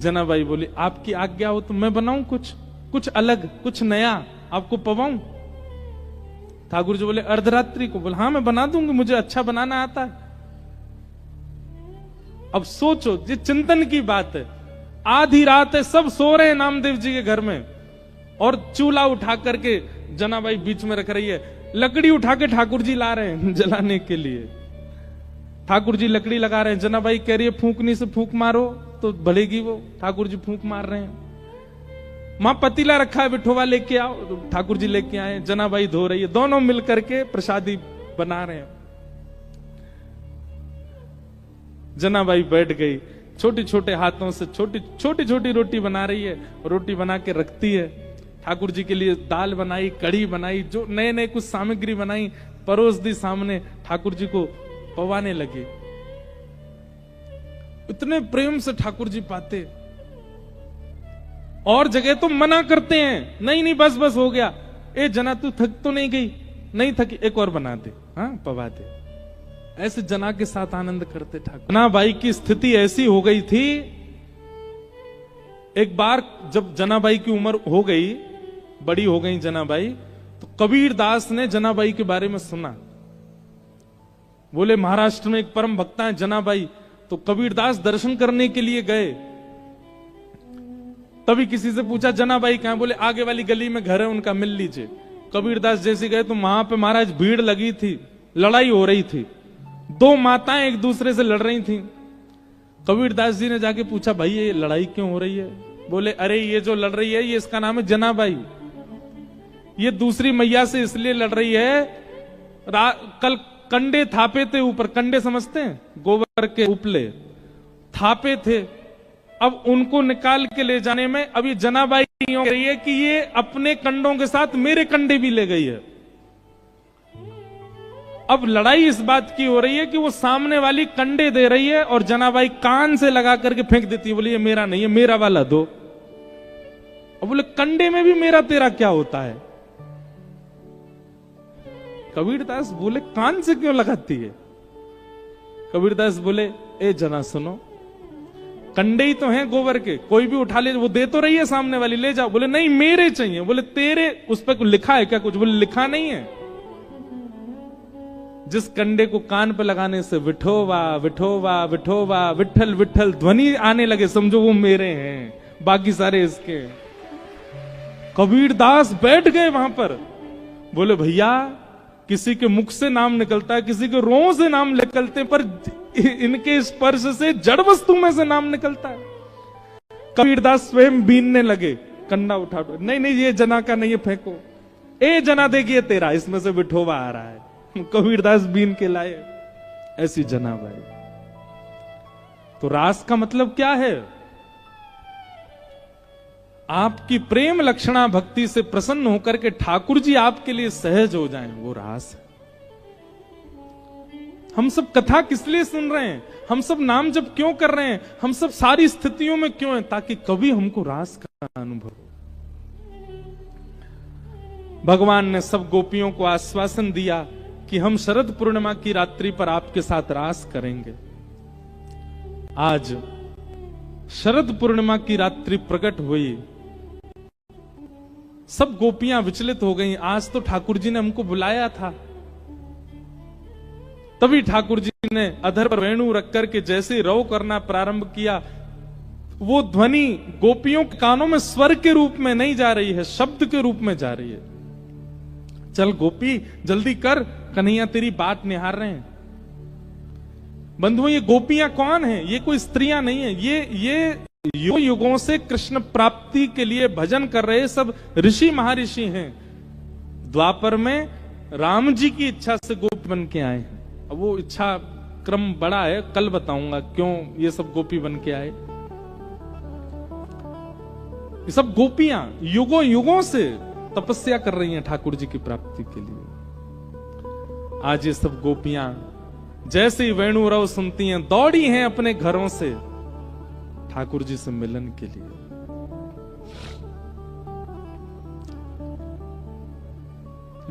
जनाबाई बोली, आपकी आज्ञा हो तो मैं बनाऊं कुछ अलग, कुछ नया आपको पवाऊं। ठाकुर जी बोले, अर्धरात्रि को? बोले, हाँ मैं बना दूंगी, मुझे अच्छा बनाना आता है। अब सोचो, ये चिंतन की बात है। आधी रात है, सब सो रहे हैं नामदेव जी के घर में, और चूल्हा उठा करके जनाबाई बीच में रख रही है, लकड़ी उठा के ठाकुर जी ला रहे हैं जलाने के लिए। ठाकुर जी लकड़ी लगा रहे हैं, जनाबाई कह रही है फूंकनी से फूंक मारो तो भलेगी वो। ठाकुर जी फूंक मार रहे हैं। मां पतीला रखा है, बिठोवा लेके आओ, ठाकुर जी लेके आए, जनाबाई धो रही है, दोनों मिलकर के प्रसादी बना रहे हैं। जनाबाई बैठ गई, छोटे छोटे हाथों से छोटी छोटी रोटी बना रही है, रोटी बना के रखती है। ठाकुर जी के लिए दाल बनाई, कढ़ी बनाई, जो नए नए कुछ सामग्री बनाई, परोस दी सामने, ठाकुर जी को पवाने लगे। इतने प्रेम से ठाकुर जी पाते। और जगह तो मना करते हैं, नहीं बस हो गया, ए जना तू थक तो नहीं गई? नहीं थकी, एक और बना दे, हाँ पवा दे। ऐसे जना के साथ आनंद करते ठाकुर। जनाबाई की स्थिति ऐसी हो गई थी, एक बार जब जनाबाई की उम्र हो गई, बड़ी हो गई जनाबाई, तो कबीर दास ने जनाबाई के बारे में सुना। बोले महाराष्ट्र में एक परम भक्ता है जनाबाई, तो कबीर दास दर्शन करने के लिए गए। तभी किसी से पूछा जनाबाई कहां? बोले आगे वाली गली में घर है उनका, मिल लीजिए। कबीर दास जैसे गए तो वहां पे महाराज भीड़ लगी थी, लड़ाई हो रही थी, दो माताएं एक दूसरे से लड़ रही थी। कबीर दास जी ने जाके पूछा, भाई ये लड़ाई क्यों हो रही है? बोले अरे ये जो लड़ रही है, ये इसका नाम है जनाबाई, ये दूसरी मैया से इसलिए लड़ रही है, कल कंडे थापे थे ऊपर, कंडे समझते हैं, गोबर के उपले थापे थे, अब उनको निकाल के ले जाने में अब ये जनाबाई कह रही है कि ये अपने कंडों के साथ मेरे कंडे भी ले गई है। अब लड़ाई इस बात की हो रही है कि वो सामने वाली कंडे दे रही है और जनाबाई कान से लगा करके फेंक देती है, बोली ये मेरा नहीं है, मेरा वाला दो। अब बोले कंडे में भी मेरा तेरा क्या होता है? कबीरदास बोले कान से क्यों लगाती है? कबीरदास बोले ए जना सुनो, कंडे ही तो हैं गोबर के, कोई भी उठा ले, वो दे तो रही है सामने वाली, ले जाओ। बोले नहीं मेरे चाहिए। बोले तेरे उस पर लिखा है क्या कुछ? बोले लिखा नहीं है। जिस कंडे को कान पे लगाने से विठोवा विठोवा विठोवा विठल विठल ध्वनि आने लगे, समझो वो मेरे हैं, बाकी सारे इसके। कबीरदास बैठ गए वहां पर। बोले भैया किसी के मुख से नाम निकलता है, किसी के रों से नाम निकलते, पर इनके स्पर्श से जड़ वस्तु में से नाम निकलता है। कबीरदास स्वयं बीनने लगे, कंडा उठा, नहीं ये जना का नहीं है, फेंको। ए जना देखिए तेरा, इसमें से विठोवा आ रहा है। कबीरदास बीन के लाए। ऐसी जनाबाई। तो रास का मतलब क्या है? आपकी प्रेम लक्षणा भक्ति से प्रसन्न होकर के ठाकुर जी आपके लिए सहज हो जाएं, वो रास है। हम सब कथा किस लिए सुन रहे हैं? हम सब नाम जप क्यों कर रहे हैं? हम सब सारी स्थितियों में क्यों हैं? ताकि कभी हमको रास का अनुभव हो। भगवान ने सब गोपियों को आश्वासन दिया कि हम शरद पूर्णिमा की रात्रि पर आपके साथ रास करेंगे। आज शरद पूर्णिमा की रात्रि प्रकट हुई, सब गोपियां विचलित हो गईं। आज तो ठाकुर जी ने हमको बुलाया था। तभी ठाकुर जी ने अधर पर वेणु रख करके जैसे रव करना प्रारंभ किया, वो ध्वनि गोपियों के कानों में स्वर के रूप में नहीं जा रही है, शब्द के रूप में जा रही है। चल गोपी जल्दी कर, कन्हैया तेरी बात निहार रहे हैं। बंधुओं ये गोपियां कौन हैं? ये कोई स्त्रियां नहीं है, ये युगों से कृष्ण प्राप्ति के लिए भजन कर रहे सब ऋषि महर्षि हैं। द्वापर में राम जी की इच्छा से गोपी बन के आए हैं। अब वो इच्छा क्रम बड़ा है, कल बताऊंगा क्यों ये सब गोपी बन के आए। ये सब गोपियां युगों युगों से तपस्या कर रही हैं ठाकुर जी की प्राप्ति के लिए। आज ये सब गोपियां जैसे ही वेणु रव सुनती हैं, दौड़ी हैं अपने घरों से ठाकुर जी से मिलन के लिए।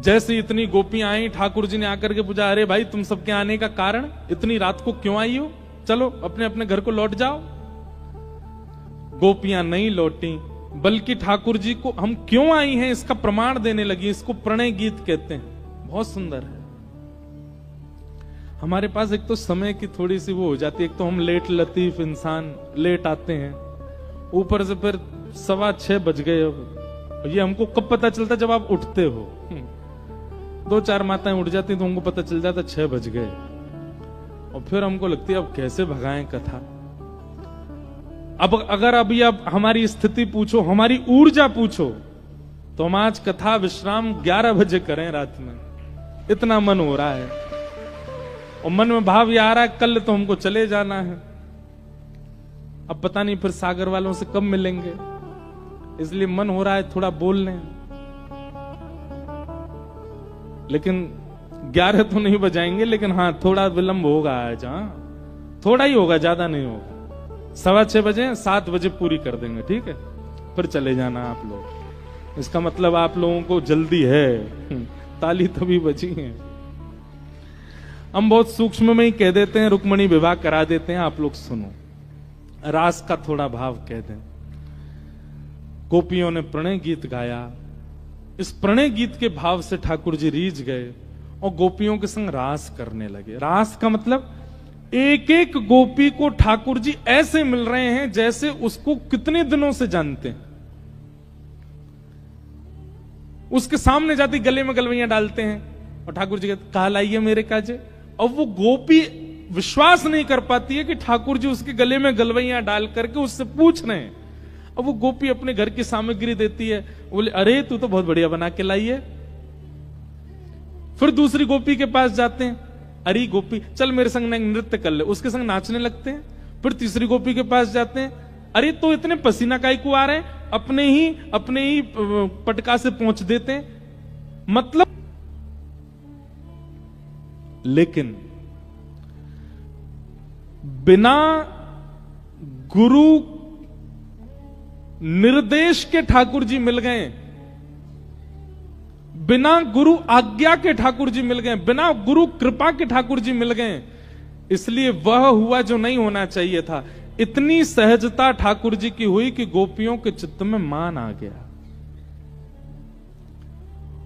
जैसे इतनी गोपियां आई, ठाकुर जी ने आकर के पूछा, अरे भाई तुम सबके आने का कारण, इतनी रात को क्यों आई हो? चलो अपने अपने घर को लौट जाओ। गोपियां नहीं लौटी, बल्कि ठाकुर जी को हम क्यों आई हैं इसका प्रमाण देने लगी। इसको प्रणय गीत कहते हैं, बहुत सुंदर है। हमारे पास एक तो समय की थोड़ी सी वो हो जाती है, एक तो हम लेट लतीफ इंसान, लेट आते हैं, ऊपर से फिर 6:15 बज गए। अब ये हमको कब पता चलता, जब आप उठते हो। 2-4 माताएं उठ जाती तो हमको पता चल जाता 6 बज गए, और फिर हमको लगती है अब कैसे भगाएं कथा। अब अगर अभी आप हमारी स्थिति पूछो, हमारी ऊर्जा पूछो, तो हम आज कथा विश्राम 11 बजे करें रात में, इतना मन हो रहा है। और मन में भाव ये आ रहा है कल तो हमको चले जाना है, अब पता नहीं फिर सागर वालों से कब मिलेंगे, इसलिए मन हो रहा है थोड़ा बोल लें। लेकिन 11 तो नहीं बजाएंगे, लेकिन हाँ थोड़ा विलंब होगा आज, हाँ थोड़ा ही होगा, ज्यादा नहीं होगा। 6:15 बजे, 7 बजे पूरी कर देंगे, ठीक है, फिर चले जाना आप लोग। इसका मतलब आप लोगों को जल्दी है, ताली तभी बची है। हम बहुत सूक्ष्म में ही कह देते हैं, रुक्मणी विवाह करा देते हैं, आप लोग सुनो, रास का थोड़ा भाव कह दें। गोपियों ने प्रणय गीत गाया, इस प्रणय गीत के भाव से ठाकुर जी रीझ गए और गोपियों के संग रास करने लगे। रास का मतलब एक एक गोपी को ठाकुर जी ऐसे मिल रहे हैं जैसे उसको कितने दिनों से जानते हैं। उसके सामने जाती गले में गलवैयां डालते हैं और ठाकुर जी कहते कहा लाइए मेरे काजे। और वो गोपी विश्वास नहीं कर पाती है कि ठाकुर जी उसके गले में गलवैयां डाल करके उससे पूछ रहे हैं। अब वो गोपी अपने घर की सामग्री देती है, बोले अरे तू तो बहुत बढ़िया बना के लाई है। फिर दूसरी गोपी के पास जाते हैं, अरे गोपी चल मेरे संग नृत्य कर ले, उसके संग नाचने लगते हैं। फिर तीसरी गोपी के पास जाते हैं, अरे तो इतने पसीना काहे को आ रहे हैं, अपने ही पटका से पहुंच देते हैं। मतलब लेकिन बिना गुरु निर्देश के ठाकुर जी मिल गए, बिना गुरु आज्ञा के ठाकुर जी मिल गए, बिना गुरु कृपा के ठाकुर जी मिल गए। इसलिए वह हुआ जो नहीं होना चाहिए था। इतनी सहजता ठाकुर जी की हुई कि गोपियों के चित्त में मान आ गया।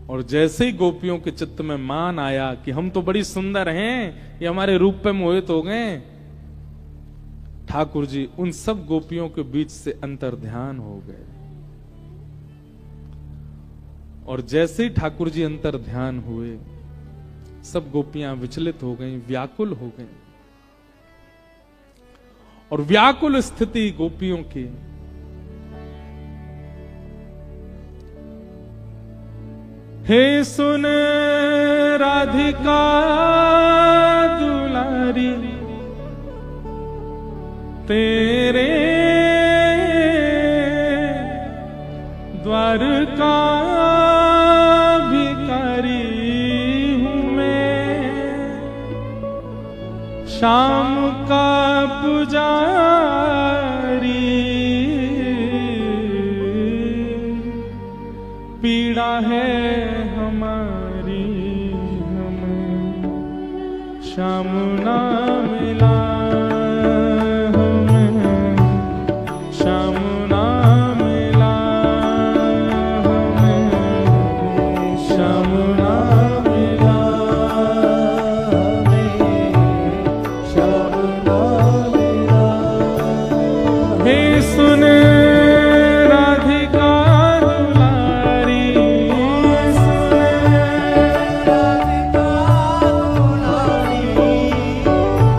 और जैसे ही गोपियों के चित्त में मान आया कि हम तो बड़ी सुंदर हैं, ये हमारे रूप पे मोहित हो गए, ठाकुर जी उन सब गोपियों के बीच से अंतर्ध्यान हो गए। और जैसे ही ठाकुर जी अंतर्ध्यान हुए, सब गोपियां विचलित हो गईं, व्याकुल हो गईं। और व्याकुल स्थिति गोपियों की, हे सुन राधिका दुलारी, तेरे द्वार का भिखारी हूं मैं, शाम का पुजारी, पीड़ा है हमारी हमें श्याम ना मिला,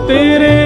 तेरे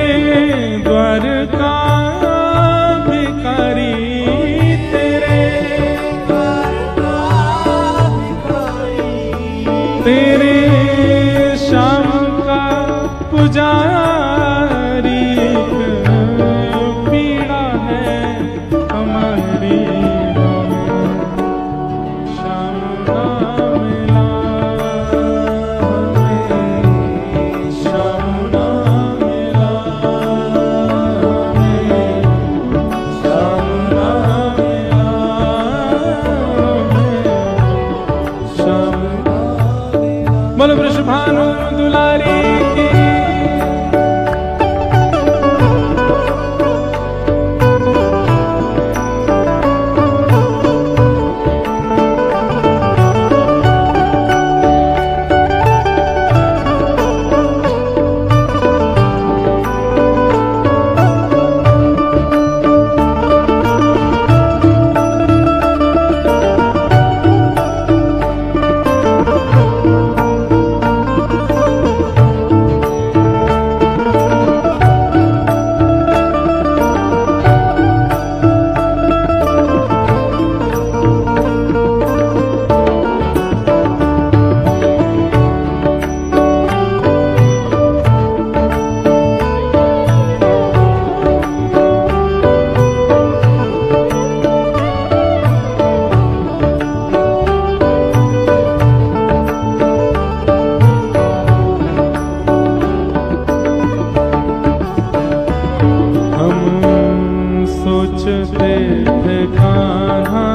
ठिकाना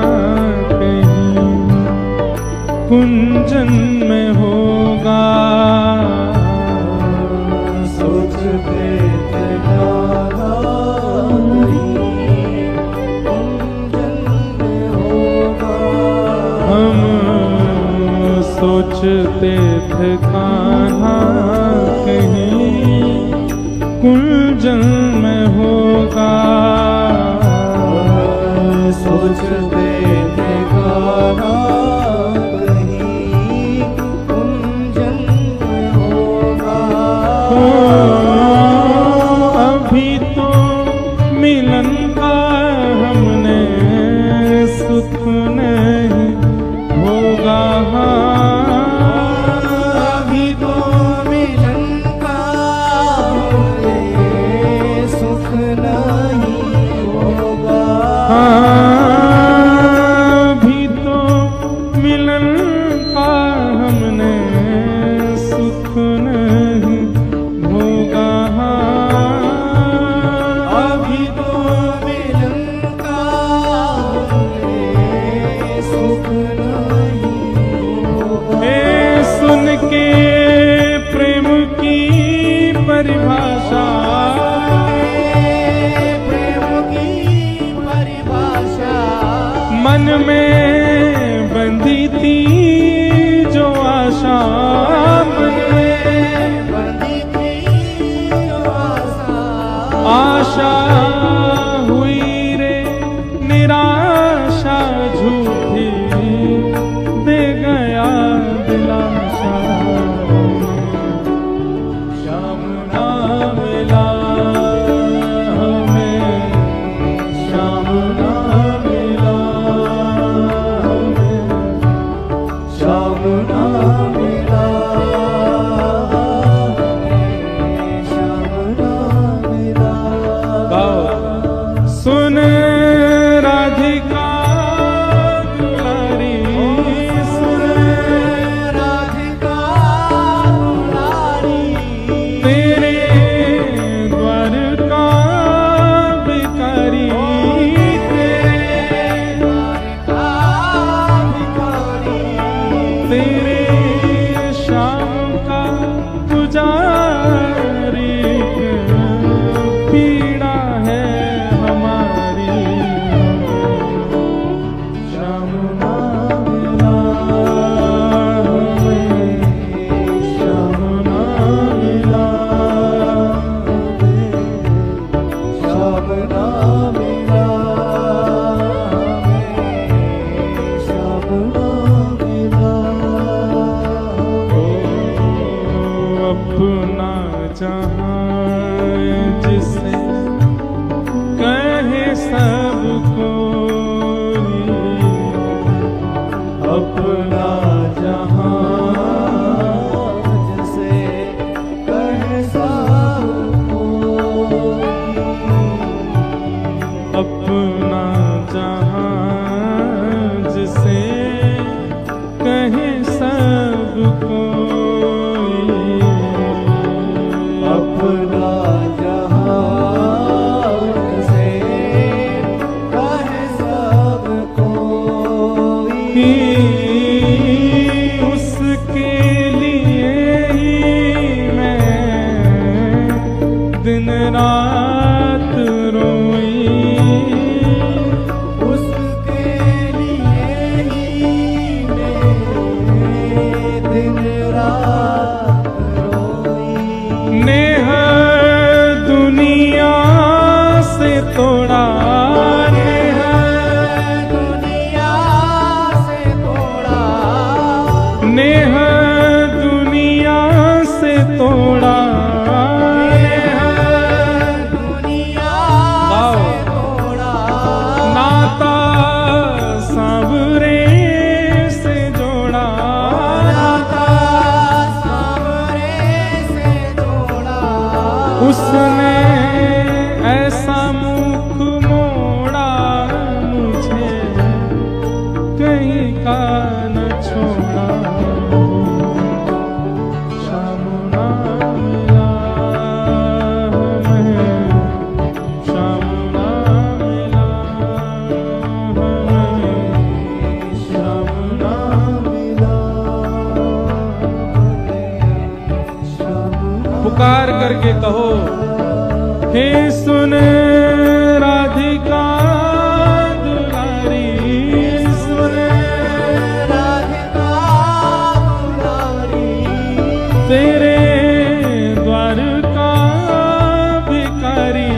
कहीं कुंजन में होगा। सोचते थे गाना कहीं कुंजन में होगा। हम सोचते थे कान्हा कहीं कुंजन में होगा। सोचते थे गाना कहीं कुंजन में होगा। अभी तो मिलन का हमने सुख नहीं होगा। अभी तो मिलन का हमने सुख नहीं होगा। अभी तो मिलन का हमने सुख नहीं होगा। अभी तो मिलन का हमने सुख नहीं होगा। ए सुन के प्रेम की परिभाषा, प्रेम की परिभाषा मन में बंधी थी जो आशा, मन में बंधी थी जो आशा हुई रे निराशा झूठी, दे गया दिलासा। श्याम ना मिला हमें, श्याम ना मिला हमें, श्याम ना मिला श्याम ना मिला। गाओ। सुन राधिका दुलारी, सुन राधिका दुलारी तेरे द्वार का भिखारी, तेरे का भिखारी तेरे शाम का पुजारी, पीड़ा है हमारी। श्याम ना मिला हमें, श्याम ना मिला हमें, श्याम ना मिला श्याम ना मिला। अपना जहां जिसे कहे सब कोई, अपना जहां जैसे कहे सब कोई। अपना जहां जिसे कहे सब कोई, अपना जहां जैसे कहे सब कोई। उसके लिए ही मैं दिन रात रोई, उसके लिए ही मैं दिन रात रोई। नेह दुनिया से तोड़ा, नेह दुनिया से आगे कहो, हे सुन राधिका दुलारी, सुन राधिका दुलारी, तेरे द्वार का भिखारी,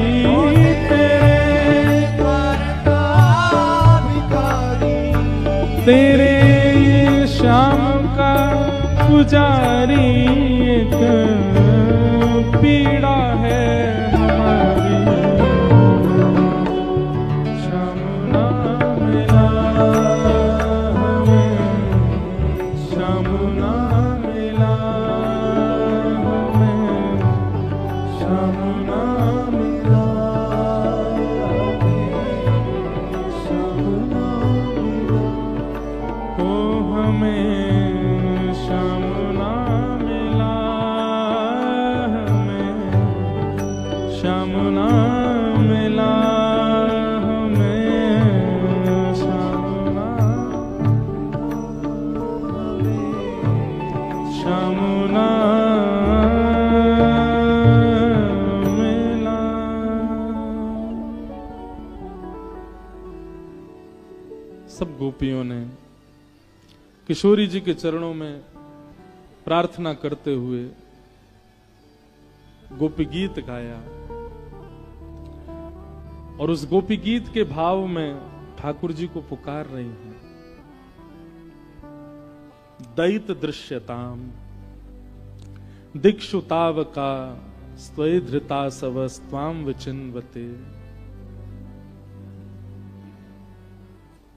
तेरे द्वार का भिखारी, तेरे श्याम का पुजारी, एक पीड़ा है हमारी, श्याम ना मिला हमें, श्याम ना मिला हमें, श्याम ना मिला श्याम ना मिला, हो हमें, श्याम ना मिला हमें, श्याम ना मिला हमें, श्याम ना, श्याम ना मिला। सब गोपियों ने किशोरी जी के चरणों में प्रार्थना करते हुए गोपी गीत गाया, और उस गोपी गीत के भाव में ठाकुर जी को पुकार रही हैं, दैत दृश्यताम दिक्षु तावका स्वै धृता सवस्त्वाम विचिन्वते।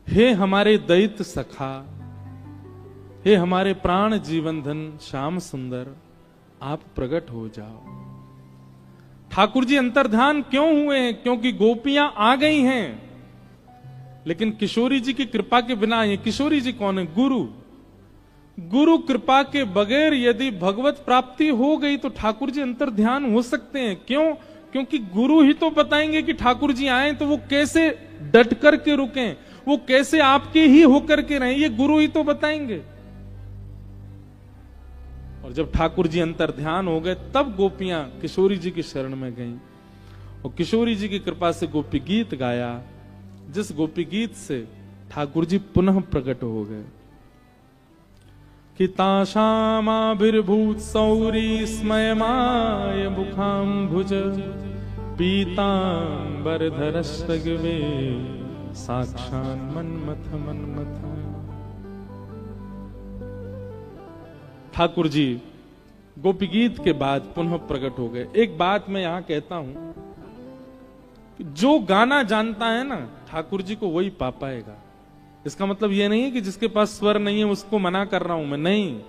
हे हमारे दैत सखा, हे हमारे प्राण जीवन धन श्याम सुंदर, आप प्रकट हो जाओ। ठाकुर जी अंतर्ध्यान क्यों हुए हैं? क्योंकि गोपियां आ गई हैं, लेकिन किशोरी जी की कृपा के बिना, ये किशोरी जी कौन है? गुरु। गुरु कृपा के बगैर यदि भगवत प्राप्ति हो गई तो ठाकुर जी अंतर्ध्यान हो सकते हैं। क्यों? क्योंकि गुरु ही तो बताएंगे कि ठाकुर जी आए तो वो कैसे डट कर के रुकें, वो कैसे आपके ही होकर के रहें, ये गुरु ही तो बताएंगे। और जब ठाकुर जी अंतर्ध्यान हो गए तब गोपियां किशोरी जी की शरण में गईं, और किशोरी जी की कृपा से गोपी गीत गाया, जिस गोपी गीत से ठाकुर जी पुनः प्रकट हो गए कि ताशामाभिर्भूत सौरी स्मयमाय मुखाम्भुज पीतांबरधरश्रगवे साक्षान् मन्मथ मन्मथ। ठाकुर जी गोपी गीत के बाद पुनः प्रकट हो गए। एक बात मैं यहां कहता हूं कि जो गाना जानता है ना ठाकुर जी को वही पा पाएगा। इसका मतलब यह नहीं है कि जिसके पास स्वर नहीं है उसको मना कर रहा हूं मैं, नहीं।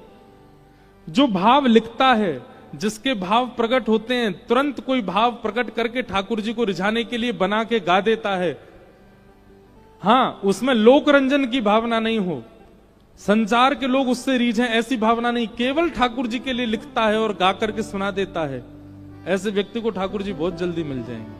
जो भाव लिखता है, जिसके भाव प्रकट होते हैं, तुरंत कोई भाव प्रकट करके ठाकुर जी को रिझाने के लिए बना के गा देता है। हां, उसमें लोक रंजन की भावना नहीं हो, संसार के लोग उससे रीझें, ऐसी भावना नहीं, केवल ठाकुर जी के लिए लिखता है और गा करके सुना देता है। ऐसे व्यक्ति को ठाकुर जी बहुत जल्दी मिल जाएंगे।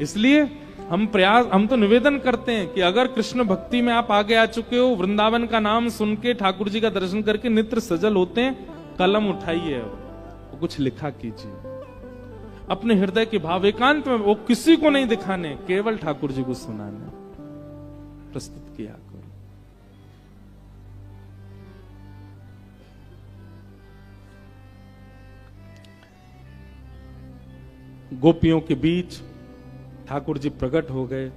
इसलिए हम तो निवेदन करते हैं कि अगर कृष्ण भक्ति में आप आगे आ चुके हो, वृंदावन का नाम सुन के ठाकुर जी का दर्शन करके नेत्र सजल होते हैं, कलम उठाइए और कुछ लिखा कीजिए। अपने हृदय के भाव एकांत में, वो किसी को नहीं दिखाने, केवल ठाकुर जी को सुनाने, प्रस्तुत किया करो। गोपियों के बीच ठाकुर जी प्रकट हो गए,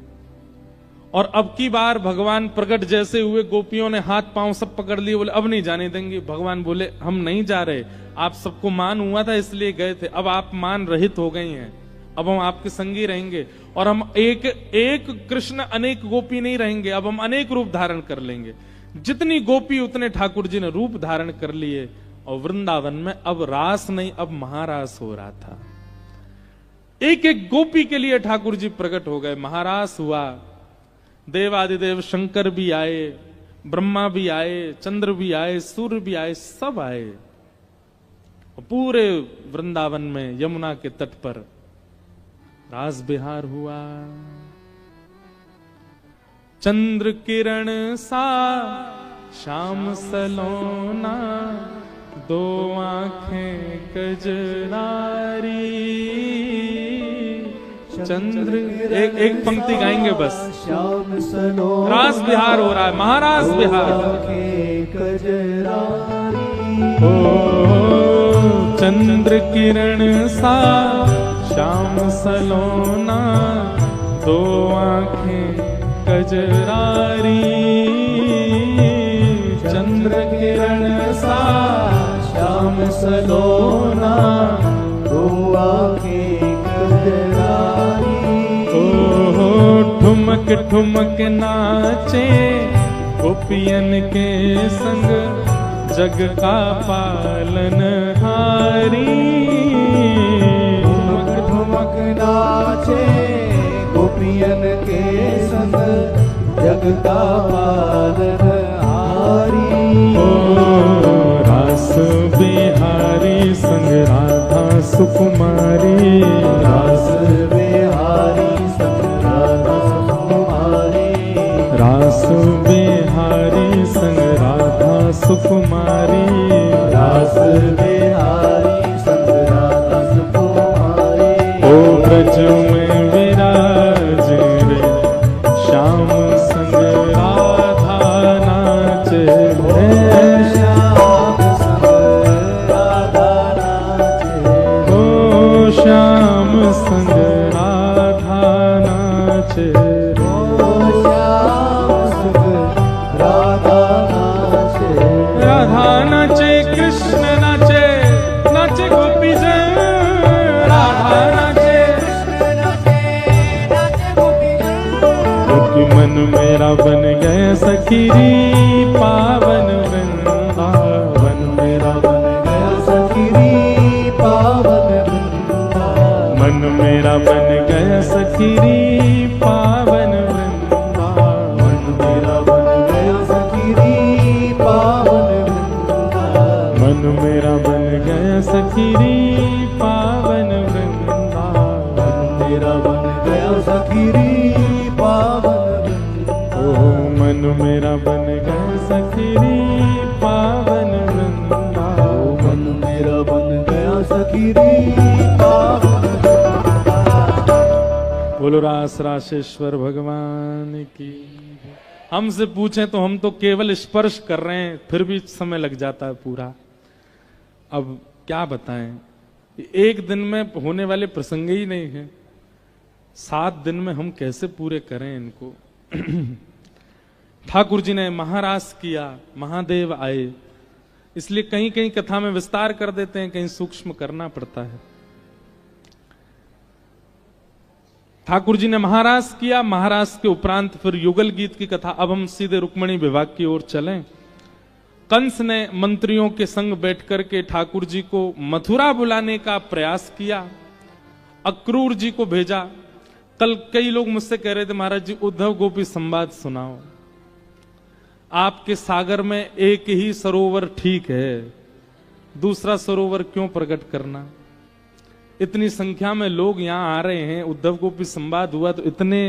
और अब की बार भगवान प्रकट जैसे हुए, गोपियों ने हाथ पांव सब पकड़ लिए, बोले अब नहीं जाने देंगे। भगवान बोले हम नहीं जा रहे, आप सबको मान हुआ था इसलिए गए थे, अब आप मान रहित हो गई हैं, अब हम आपके संगी रहेंगे, और हम एक कृष्ण अनेक गोपी नहीं रहेंगे, अब हम अनेक रूप धारण कर लेंगे। जितनी गोपी उतने ठाकुर जी ने रूप धारण कर लिए, और वृंदावन में अब रास नहीं, अब महारास हो रहा था। एक एक गोपी के लिए ठाकुर जी प्रकट हो गए, महारास हुआ। देवादिदेव शंकर भी आए, ब्रह्मा भी आए, चंद्र भी आए, सूर्य भी आए, सब आए। पूरे वृंदावन में यमुना के तट पर रास बिहार हुआ। चंद्र किरण सा श्याम सलोना, दो आंखें कजरारी। चंद्र एक पंक्ति गाएंगे बस। श्याम सलो रास बिहार हो रहा है, महारास बिहार। कजरारी ओ चंद्र किरण सा श्याम सलोना, दो आंखें कजरारी। चंद्र किरण सा श्याम सलोना, दो आंखें कजरारी। ओ ठुमक ठुमक नाचे गोपियन के संग, जग का पालन हारी। ठुमक ठुमक नाचे गोपियन के संग, जग का पालन हारी। ओ रास बिहारी संग राधा सुकुमारी। रास बिहारी संग राधा सुकुमारी। रास बिहारी संग राधा सुकुमारी। रास बिहारी संग राधा सुकुमारी। ओ ब्रज में विराज रे श्याम संग राधा नाचे रे। श्याम संग राधा नाचे। ओ श्याम संग राधा नाचे रे। ओ श्याम संग राधा नाचे। राधा नाचे कृष्ण नाचे, नाचे गोपी जन। राधा नाचे क्योंकि मन मेरा बन गया सखीरी, पावन वृंदावन मेरा बन गया सखीरी पावन वृंदावन। मन मेरा बन गया सखीरी, पावन वृंदावन। मन मेरा बन गया सखीरी पावन वृंदावन। मन मेरा बन गया सखीरी, पावन वृंदावन। मन मेरा बन गया सखीरी पावन ओ मन मेरा बन गया सखीरी, पावन वृंदावन। मन मेरा बन गया सखीरी पावन। बोलो रास राशेश्वर भगवान की। हमसे पूछें तो हम तो केवल स्पर्श कर रहे हैं, फिर भी समय लग जाता है पूरा। अब क्या बताएं, एक दिन में होने वाले प्रसंग ही नहीं है। 7 दिन में हम कैसे पूरे करें इनको। ठाकुर जी ने महारास किया, महादेव आए, इसलिए कहीं कहीं कथा में विस्तार कर देते हैं, कहीं सूक्ष्म करना पड़ता है। ठाकुर जी ने महारास किया, महारास के उपरांत फिर युगल गीत की कथा। अब हम सीधे रुक्मिणी विभाग की ओर चलें। कंस ने मंत्रियों के संग बैठकर के ठाकुर जी को मथुरा बुलाने का प्रयास किया, अक्रूर जी को भेजा। कल कई लोग मुझसे कह रहे थे महाराज जी उद्धव गोपी संवाद सुनाओ। आपके सागर में एक ही सरोवर ठीक है, दूसरा सरोवर क्यों प्रकट करना। इतनी संख्या में लोग यहां आ रहे हैं, उद्धव गोपी संवाद हुआ तो इतने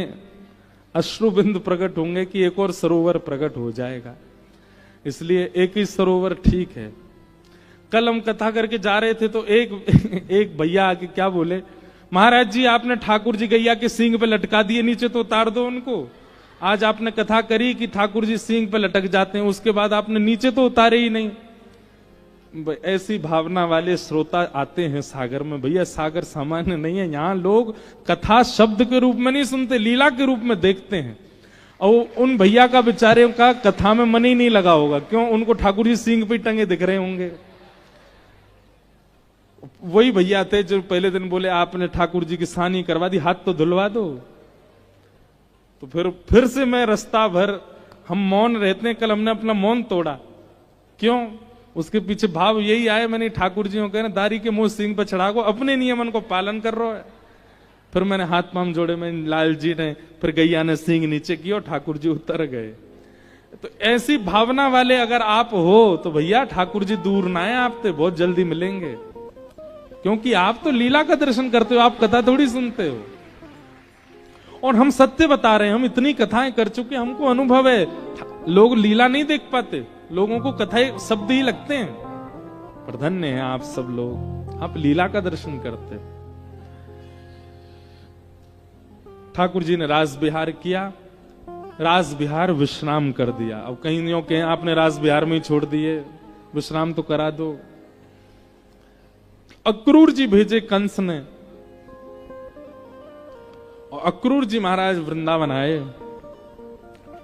अश्रुबिंद प्रकट होंगे कि एक और सरोवर प्रकट हो जाएगा, इसलिए एक ही सरोवर ठीक है। कल हम कथा करके जा रहे थे तो एक भैया आके क्या बोले, महाराज जी आपने ठाकुर जी गैया के सींग पे लटका दिए, नीचे तो उतार दो उनको। आज आपने कथा करी कि ठाकुर जी सींग पे लटक जाते हैं, उसके बाद आपने नीचे तो उतारे ही नहीं। ऐसी भावना वाले श्रोता आते हैं सागर में। भैया सागर सामान्य नहीं है, यहाँ लोग कथा शब्द के रूप में नहीं सुनते, लीला के रूप में देखते हैं। और उन भैया का बेचारे का कथा में मन ही नहीं लगा होगा, क्यों, उनको ठाकुर जी सींग पे टंगे दिख रहे होंगे। वही भैया थे जो पहले दिन बोले आपने ठाकुर जी की सानी करवा दी, हाथ तो धुलवा दो। तो फिर से मैं रास्ता भर हम मौन रहते हैं। कल हमने अपना मौन तोड़ा, क्यों, उसके पीछे भाव यही आए, मैंने ठाकुर जी को कहना दारी के मुंह सिंह पे चढ़ा को, अपने नियमन को पालन कर रहा है। फिर मैंने हाथ पांव जोड़े, में लाल जी ने, फिर गैया ने सिंह नीचे किया और ठाकुर जी उतर गए। तो ऐसी भावना वाले अगर आप हो तो भैया ठाकुर जी दूर ना आए, आपसे बहुत जल्दी मिलेंगे, क्योंकि आप तो लीला का दर्शन करते हो, आप कथा थोड़ी सुनते हो। और हम सत्य बता रहे हैं, हम इतनी कथाएं कर चुके, हमको अनुभव है। लोग लीला नहीं देख पाते, लोगों को कथाएं शब्द ही लगते हैं। पर धन्य हैं आप सब लोग, आप लीला का दर्शन करते। ठाकुर जी ने रास बिहार किया, रास बिहार विश्राम कर दिया। अब कहीं यूं कहें आपने रास बिहार में ही छोड़ दिए, विश्राम तो करा दो। अक्रूर जी भेजे कंस ने, और अक्रूर जी महाराज वृंदावन आए,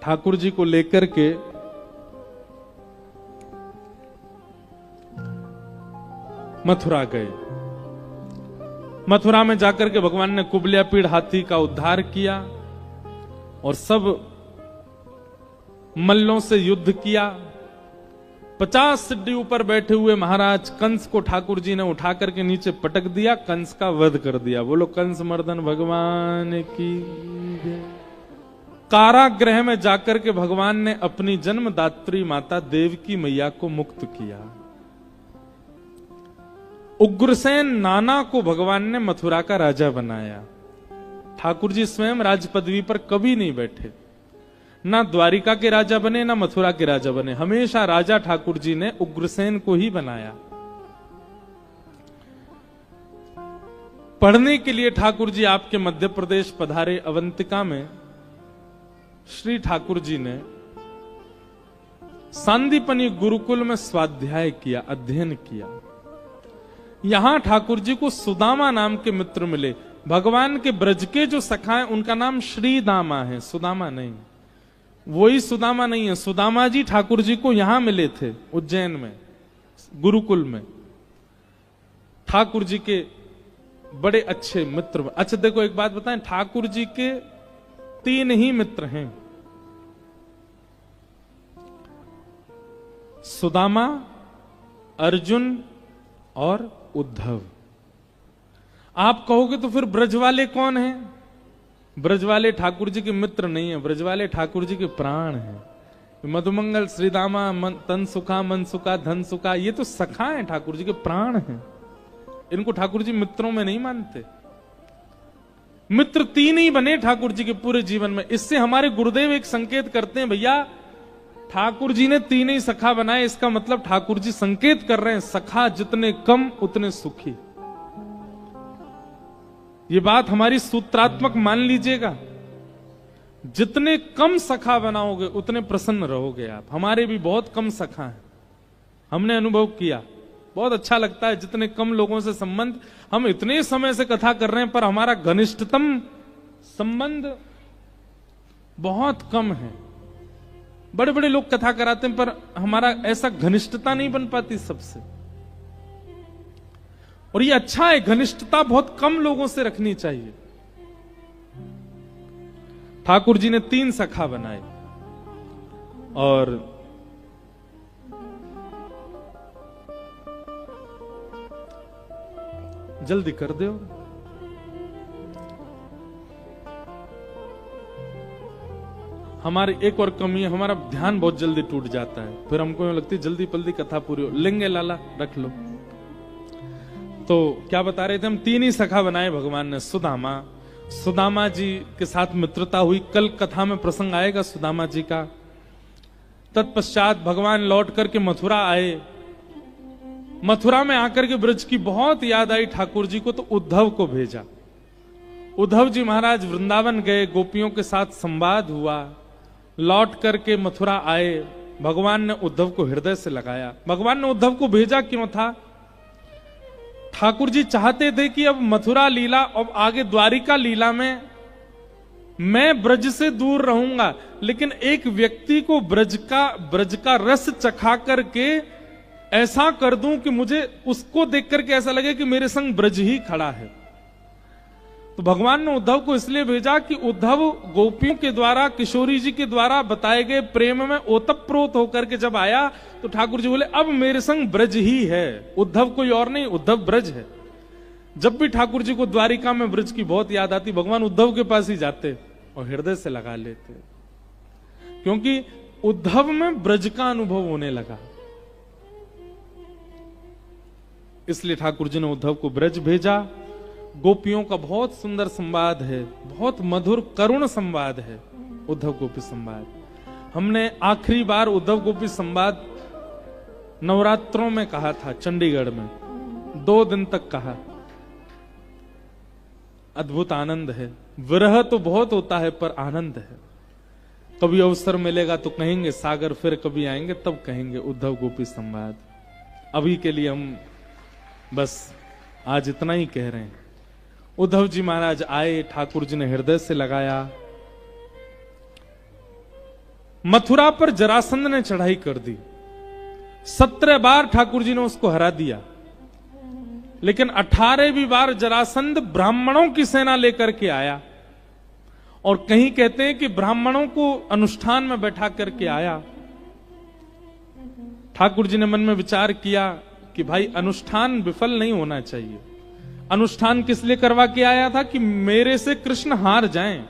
ठाकुर जी को लेकर के मथुरा गए। मथुरा में जाकर के भगवान ने कुबलिया पीड़ हाथी का उद्धार किया और सब मल्लों से युद्ध किया। 50 सिड्डी ऊपर बैठे हुए महाराज कंस को ठाकुर जी ने उठा करके नीचे पटक दिया, कंस का वध कर दिया। बोलो कंस मर्दन भगवान की जय। कारागृह में जाकर के भगवान ने अपनी जन्मदात्री माता देवकी मैया को मुक्त किया। उग्रसेन नाना को भगवान ने मथुरा का राजा बनाया। ठाकुर जी स्वयं राज पदवी पर कभी नहीं बैठे, ना द्वारिका के राजा बने ना मथुरा के राजा बने, हमेशा राजा ठाकुर जी ने उग्रसेन को ही बनाया। पढ़ने के लिए ठाकुर जी आपके मध्य प्रदेश पधारे। अवंतिका में श्री ठाकुर जी ने सांदीपनी गुरुकुल में स्वाध्याय किया, अध्ययन किया। यहां ठाकुर जी को सुदामा नाम के मित्र मिले। भगवान के ब्रज के जो सखा हैं उनका नाम श्री दामा है, सुदामा नहीं। वही सुदामा नहीं है, सुदामा जी ठाकुर जी को यहां मिले थे उज्जैन में गुरुकुल में। ठाकुर जी के बड़े अच्छे मित्र। अच्छा देखो एक बात बताएं, ठाकुर जी के 3 ही मित्र हैं, सुदामा, अर्जुन और उद्धव। आप कहोगे तो फिर ब्रज वाले कौन हैं? ब्रज वाले ठाकुर जी के मित्र नहीं है, ब्रज वाले ठाकुर जी के प्राण हैं। मधुमंगल, श्रीदामा, तन सुखा, मन सुखा, धन सुखा, ये तो सखा हैं, ठाकुर जी के प्राण हैं। इनको ठाकुर जी मित्रों में नहीं मानते। मित्र 3 ही बने ठाकुर जी के पूरे जीवन में। इससे हमारे गुरुदेव एक संकेत करते हैं, भैया ठाकुर जी ने 3 ही सखा बनाए। इसका मतलब ठाकुर जी संकेत कर रहे हैं, सखा जितने कम उतने सुखी। ये बात हमारी सूत्रात्मक मान लीजिएगा। जितने कम सखा बनाओगे उतने प्रसन्न रहोगे आप। हमारे भी बहुत कम सखा हैं, हमने अनुभव किया। बहुत अच्छा लगता है जितने कम लोगों से संबंध। हम इतने समय से कथा कर रहे हैं पर हमारा घनिष्ठतम संबंध बहुत कम है। बड़े बड़े लोग कथा कराते हैं पर हमारा ऐसा घनिष्ठता नहीं बन पाती सबसे। और ये अच्छा है, घनिष्ठता बहुत कम लोगों से रखनी चाहिए। ठाकुर जी ने 3 सखा बनाए और जल्दी कर दो। हमारी एक और कमी है, हमारा ध्यान बहुत जल्दी टूट जाता है। फिर हमको यूं लगती है जल्दी जल्दी कथा पूरी हो। लेंगे लाला, रख लो। तो क्या बता रहे थे हम? 3 ही सखा बनाए भगवान ने। सुदामा जी के साथ मित्रता हुई। कल कथा में प्रसंग आएगा सुदामा जी का। तत्पश्चात भगवान लौट करके मथुरा आए। मथुरा में आकर के ब्रज की बहुत याद आई ठाकुर जी को, तो उद्धव को भेजा। उद्धव जी महाराज वृंदावन गए, गोपियों के साथ संवाद हुआ। लौट करके मथुरा आए। भगवान ने उद्धव को हृदय से लगाया। भगवान ने उद्धव को भेजा क्यों था? ठाकुर जी चाहते थे कि अब मथुरा लीला और आगे द्वारिका लीला में मैं ब्रज से दूर रहूंगा, लेकिन एक व्यक्ति को ब्रज का रस चखा करके ऐसा कर दूं कि मुझे उसको देख करके ऐसा लगे कि मेरे संग ब्रज ही खड़ा है। तो भगवान ने उद्धव को इसलिए भेजा कि उद्धव गोपियों के द्वारा, किशोरी जी के द्वारा बताए गए प्रेम में ओतप्रोत होकर के जब आया तो ठाकुर जी बोले अब मेरे संग ब्रज ही है, उद्धव कोई और नहीं, उद्धव ब्रज है। जब भी ठाकुर जी को द्वारिका में ब्रज की बहुत याद आती, भगवान उद्धव के पास ही जाते और हृदय से लगा लेते, क्योंकि उद्धव में ब्रज का अनुभव होने लगा। इसलिए ठाकुर जी ने उद्धव को ब्रज भेजा। गोपियों का बहुत सुंदर संवाद है, बहुत मधुर करुण संवाद है उद्धव गोपी संवाद। हमने आखिरी बार उद्धव गोपी संवाद नवरात्रों में कहा था चंडीगढ़ में, 2 दिन तक कहा। अद्भुत आनंद है। विरह तो बहुत होता है पर आनंद है। कभी अवसर मिलेगा तो कहेंगे सागर, फिर कभी आएंगे तब कहेंगे उद्धव गोपी संवाद। अभी के लिए हम बस आज इतना ही कह रहे हैं। उद्धव जी महाराज आए, ठाकुर जी ने हृदय से लगाया। मथुरा पर जरासंध ने चढ़ाई कर दी, 17 बार ठाकुर जी ने उसको हरा दिया, लेकिन 18वीं बार जरासंध ब्राह्मणों की सेना लेकर के आया। और कहीं कहते हैं कि ब्राह्मणों को अनुष्ठान में बैठा करके आया। ठाकुर जी ने मन में विचार किया कि भाई अनुष्ठान विफल नहीं होना चाहिए। अनुष्ठान किस लिए करवा के आया था? कि मेरे से कृष्ण हार जाएं।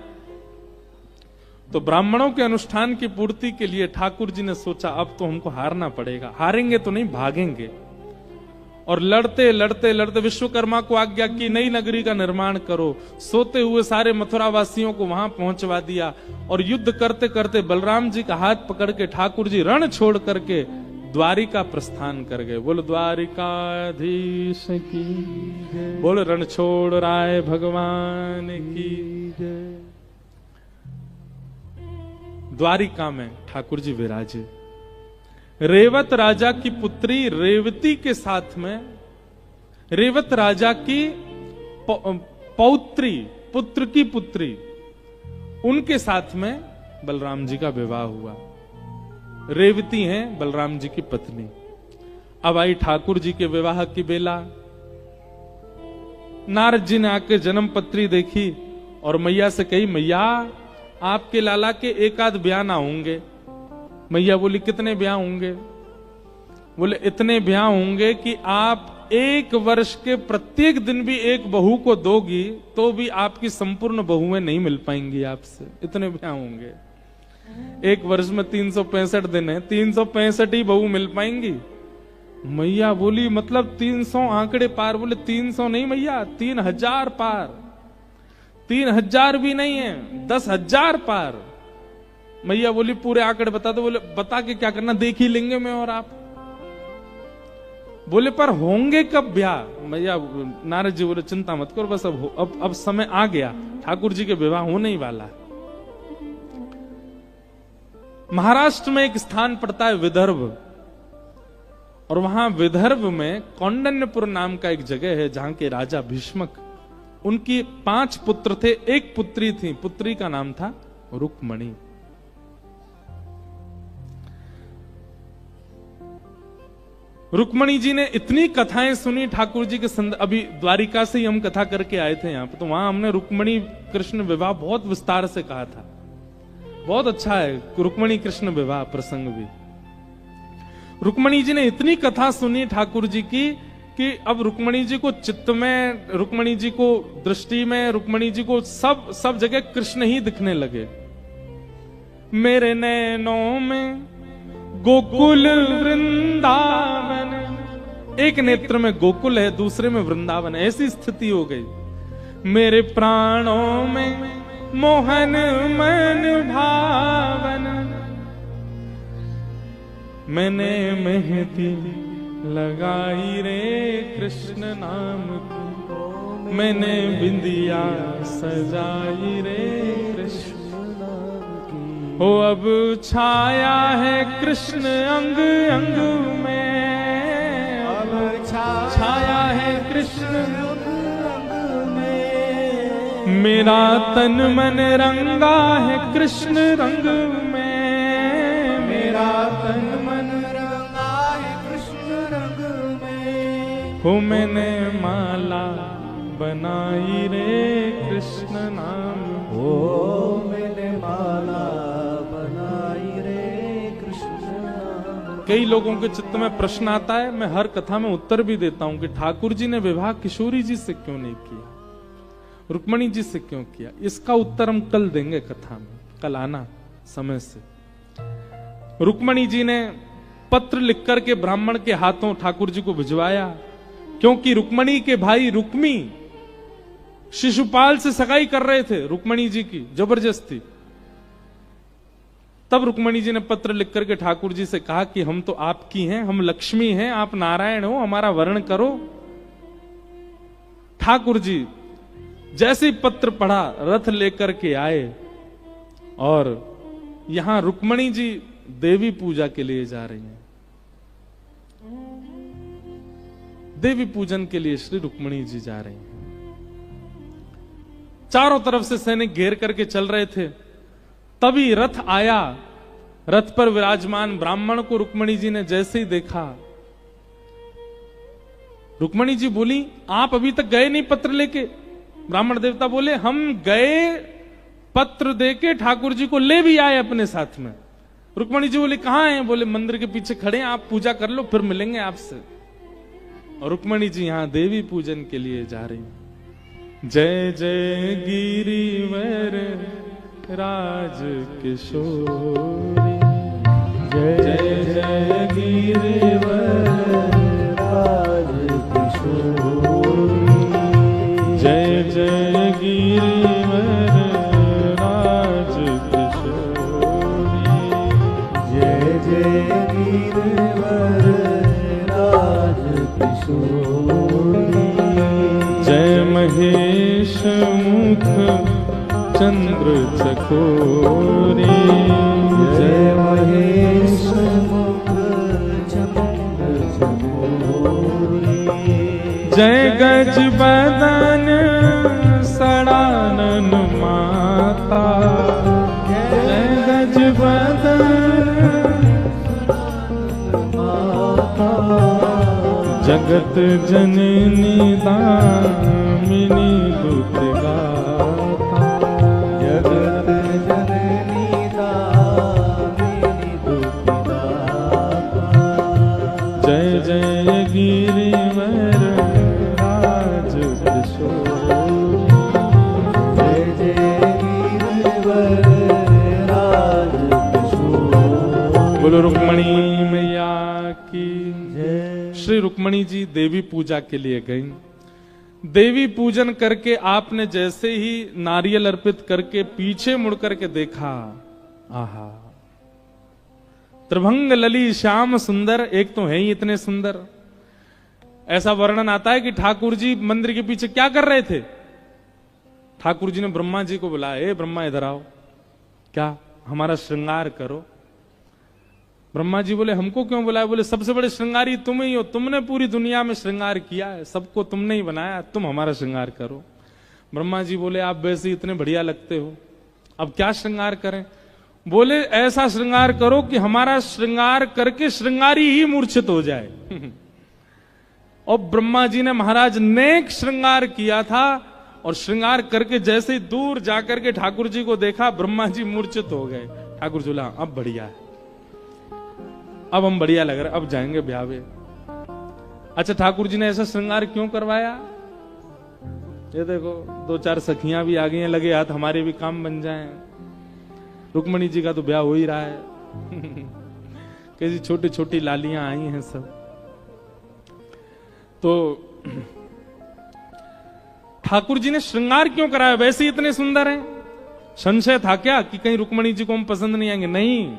तो ब्राह्मणों के अनुष्ठान की पूर्ति के लिए ठाकुर जी ने सोचा अब तो हमको हारना पड़ेगा, हारेंगे तो नहीं भागेंगे। और लड़ते लड़ते लड़ते विश्वकर्मा को आज्ञा की नई नगरी का निर्माण करो। सोते हुए सारे मथुरा वासियों को वहां पहुंचवा दिया। और युद्ध करते करते बलराम जी का हाथ पकड़ के ठाकुर जी रण छोड़ करके द्वारिका प्रस्थान कर गए। बोलो द्वारिकाधीश की, बोलो रण छोड़ राय भगवान की। द्वारिका में ठाकुर जी विराजे। रेवत राजा की पुत्री रेवती के साथ में, रेवत राजा की पौत्री, पुत्र की पुत्री, उनके साथ में बलराम जी का विवाह हुआ। रेवती हैं बलराम जी की पत्नी। अब आई ठाकुर जी के विवाह की बेला। नारद जी ने आके जन्म पत्री देखी और मैया से कही, मैया आपके लाला के 1 आध ब्याह ना होंगे। मैया बोली कितने ब्याह होंगे? बोले इतने ब्याह होंगे कि आप 1 वर्ष के प्रत्येक दिन भी एक बहू को दोगी तो भी आपकी संपूर्ण बहुएं नहीं मिल पाएंगी आपसे। इतने ब्याह होंगे। 1 वर्ष में 365 दिन है, 365 ही बहू मिल पाएंगी। मैया बोली मतलब 300 आंकड़े पार। बोले 300 नहीं मैया, 3000 पार। 3000 भी नहीं है, 10,000 पार। मैया बोली पूरे आंकड़े बता दो। बोले बता के क्या करना, देख ही लेंगे मैं और आप। बोले पर होंगे कब ब्याह? मैया, नारद जी बोले चिंता मत करो, बस अब समय आ गया, ठाकुर जी के विवाह होने ही वाला है। महाराष्ट्र में एक स्थान पड़ता है विदर्भ, और वहां विदर्भ में कौंडन्यपुर नाम का एक जगह है जहां के राजा भीष्मक, उनकी 5 पुत्र थे, एक पुत्री थी, पुत्री का नाम था रुक्मणी। रुक्मणी जी ने इतनी कथाएं सुनी ठाकुर जी के अभी द्वारिका से ही हम कथा करके आए थे यहाँ पे, तो वहां हमने रुक्मणी कृष्ण विवाह बहुत विस्तार से कहा था। बहुत अच्छा है रुक्मणी कृष्ण विवाह प्रसंग भी। रुक्मणी जी ने इतनी कथा सुनी ठाकुर जी की कि अब रुक्मणी जी को चित्त में, रुक्मणी जी को दृष्टि में, रुक्मणी जी को सब जगह कृष्ण ही दिखने लगे। मेरे नैनों में गोकुल वृंदावन, एक नेत्र में गोकुल है, दूसरे में वृंदावन है, ऐसी स्थिति हो गई। मेरे प्राणों में मोहन मन भावन, मैंने मेहंदी लगाई रे कृष्ण नाम की, मैंने बिंदिया सजाई रे कृष्ण हो। अब छाया है कृष्ण अंग अंग में, अब छाया है कृष्ण अंग अंग में, मेरा तन मन रंगा है कृष्ण रंग में, मेरा तन मन रंगा है कृष्ण रंग में। हो मैंने माला बनाई रे कृष्ण नाम, हो मैंने माला बनाई रे कृष्ण नाम। कई लोगों के चित्त में प्रश्न आता है, मैं हर कथा में उत्तर भी देता हूं कि ठाकुर जी ने विवाह किशोरी जी से क्यों नहीं किया, रुक्मणी जी से क्यों किया? इसका उत्तर हम कल देंगे कथा में, कल आना समय से। रुक्मणी जी ने पत्र लिखकर के ब्राह्मण के हाथों ठाकुर जी को भिजवाया, क्योंकि रुक्मणी के भाई रुक्मी शिशुपाल से सगाई कर रहे थे रुक्मणी जी की जबरदस्ती। तब रुक्मणी जी ने पत्र लिख करके ठाकुर जी से कहा कि हम तो आपकी हैं, हम लक्ष्मी हैं, आप नारायण हो, हमारा वर्ण करो। ठाकुर जी जैसे ही पत्र पढ़ा रथ लेकर के आए और यहां रुक्मणी जी देवी पूजा के लिए जा रही हैं। देवी पूजन के लिए श्री रुक्मणी जी जा रही हैं। चारों तरफ से सैनिक घेर करके चल रहे थे। तभी रथ आया। रथ पर विराजमान ब्राह्मण को रुक्मणी जी ने जैसे ही देखा, रुक्मणी जी बोली, आप अभी तक गए नहीं पत्र लेके? ब्राह्मण देवता बोले, हम गए, पत्र देके ठाकुर जी को ले भी आए अपने साथ में। रुक्मणी जी बोले, कहां हैं? बोले, मंदिर के पीछे खड़े हैं, आप पूजा कर लो, फिर मिलेंगे आपसे। और रुक्मणी जी यहां देवी पूजन के लिए जा रही हैं। जय जय गिरिवर राज किशोरी, जय जय गिरिवर राज किशोरी, जय जय गिरिवर राज किशोरी, जय जय गिरिवर राज किशोरी, जय महेश मुख चंद्र चकोरी, जय महेश मुख चंद्र चकोरी, जय गज बदन सड़ानन माता, जय गज बदन माता, जगत जननी दामिनी दुर्गा, जगत जननी दामिनी दुर्गा, जय जय गिरिवर राज किशोरी, जय जय गिरिवर राज किशोरी। बोलो रुक्मणी मैया की जय। श्री रुक्मणी जी देवी पूजा के लिए गई। देवी पूजन करके आपने जैसे ही नारियल अर्पित करके पीछे मुड़ करके देखा, आहा, त्रिभंग लली श्याम सुंदर, एक तो है ही इतने सुंदर। ऐसा वर्णन आता है कि ठाकुर जी मंदिर के पीछे क्या कर रहे थे? ठाकुर जी ने ब्रह्मा जी को बुलाया, ए ब्रह्मा इधर आओ, क्या हमारा श्रृंगार करो। ब्रह्मा जी बोले, हमको क्यों बुलाया? बोले, सबसे बड़े श्रृंगारी तुम ही हो, तुमने पूरी दुनिया में श्रृंगार किया है, सबको तुमने ही बनाया, तुम हमारा श्रृंगार करो। ब्रह्मा जी बोले, आप वैसे इतने बढ़िया लगते हो, अब क्या श्रृंगार करें? बोले, ऐसा श्रृंगार करो कि हमारा श्रृंगार करके श्रृंगारी ही मूर्छित हो जाए। और ब्रह्मा जी ने महाराज नेक श्रृंगार किया था, और श्रृंगार करके जैसे ही दूर जाकर के ठाकुर जी को देखा, ब्रह्मा जी मूर्छित हो गए। ठाकुर जी बोला, अब बढ़िया है, अब हम बढ़िया लग रहे, अब जाएंगे ब्याह में। अच्छा, ठाकुर जी ने ऐसा श्रृंगार क्यों करवाया? ये देखो, दो चार सखियां भी आ गई हैं, लगे हाथ हमारे भी काम बन जाएं। रुक्मणी जी का तो ब्याह हो ही रहा है। कैसी छोटी छोटी लालियां आई हैं सब। तो ठाकुर जी ने श्रृंगार क्यों कराया? वैसे ही इतने सुंदर हैं। संशय था क्या कि कहीं रुक्मणी जी को हम पसंद नहीं आएंगे? नहीं,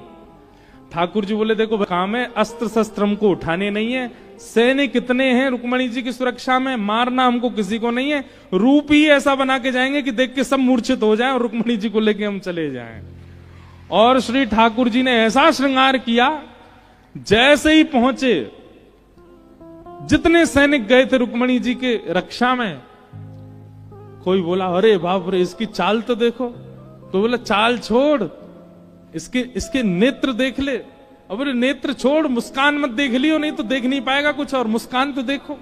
ठाकुर जी बोले, देखो काम है, अस्त्र शस्त्र हमको उठाने नहीं है, सैनिक कितने हैं रुक्मणी जी की सुरक्षा में, मारना हमको किसी को नहीं है, रूप ही ऐसा बना के जाएंगे कि देख के सब मूर्छित हो जाएं और रुक्मणी जी को लेके हम चले जाएं। और श्री ठाकुर जी ने ऐसा श्रृंगार किया, जैसे ही पहुंचे, जितने सैनिक गए थे रुक्मणी जी के रक्षा में, कोई बोला, अरे बाप रे, इसकी चाल तो देखो। कोई बोला, चाल छोड़, इसके नेत्र देख ले। अब बोले, नेत्र छोड़, मुस्कान मत देख लियो, नहीं तो देख नहीं पाएगा कुछ, और मुस्कान तो देखो।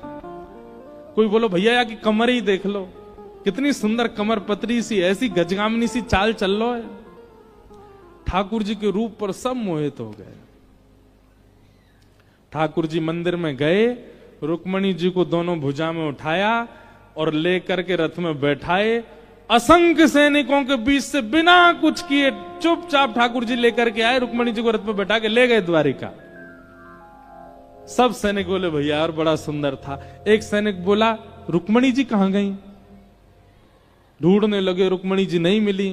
कोई बोलो, भैया या की कमर ही देख लो, कितनी सुंदर कमर, पतरी सी, ऐसी गजगामनी सी चाल चल लो है। ठाकुर जी के रूप पर सब मोहित हो गए। ठाकुर जी मंदिर में गए, रुक्मणी जी को दोनों भुजा में उठाया और लेकर के रथ में बैठाए। असंख्य सैनिकों के बीच से बिना कुछ किए चुपचाप ठाकुर जी लेकर के आए, रुक्मणी जी को रथ पर बैठा के ले गए द्वारिका। सब सैनिक बोले, भैया और बड़ा सुंदर था। एक सैनिक बोला, रुक्मणी जी कहां गई? ढूंढने लगे, रुक्मणी जी नहीं मिली।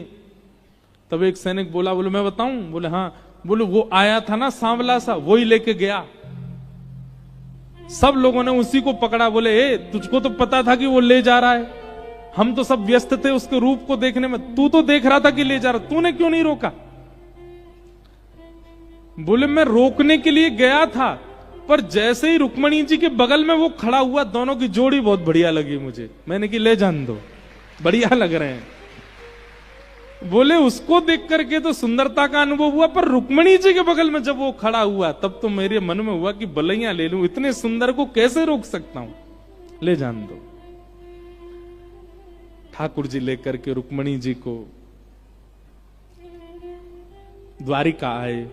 तब एक सैनिक बोला, बोले मैं बताऊं? बोले हाँ, बोले वो आया था ना सांवला सा, वही लेके गया। सब लोगों ने उसी को पकड़ा, बोले ए तुझको तो पता था कि वो ले जा रहा है, हम तो सब व्यस्त थे उसके रूप को देखने में, तू तो देख रहा था कि ले जा रहा, तूने क्यों नहीं रोका? बोले मैं रोकने के लिए गया था, पर जैसे ही रुक्मणी जी के बगल में वो खड़ा हुआ, दोनों की जोड़ी बहुत बढ़िया लगी मुझे, मैंने कि ले जान दो, बढ़िया लग रहे हैं। बोले उसको देख करके तो सुंदरता का अनुभव हुआ, पर रुक्मणी जी के बगल में जब वो खड़ा हुआ तब तो मेरे मन में हुआ कि बलैया ले लूं, इतने सुंदर को कैसे रोक सकता हूं, ले जान दो। ठाकुर जी लेकर के रुक्मणी जी को द्वारिका आए।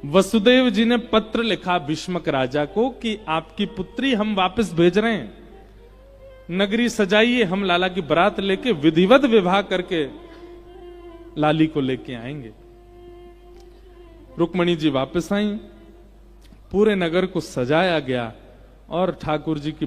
वसुदेव जी ने पत्र लिखा भीष्मक राजा को कि आपकी पुत्री हम वापस भेज रहे हैं, नगरी सजाइए, हम लाला की बारात लेके विधिवत विवाह करके लाली को लेके आएंगे। रुक्मणी जी वापस आई, पूरे नगर को सजाया गया और ठाकुर जी की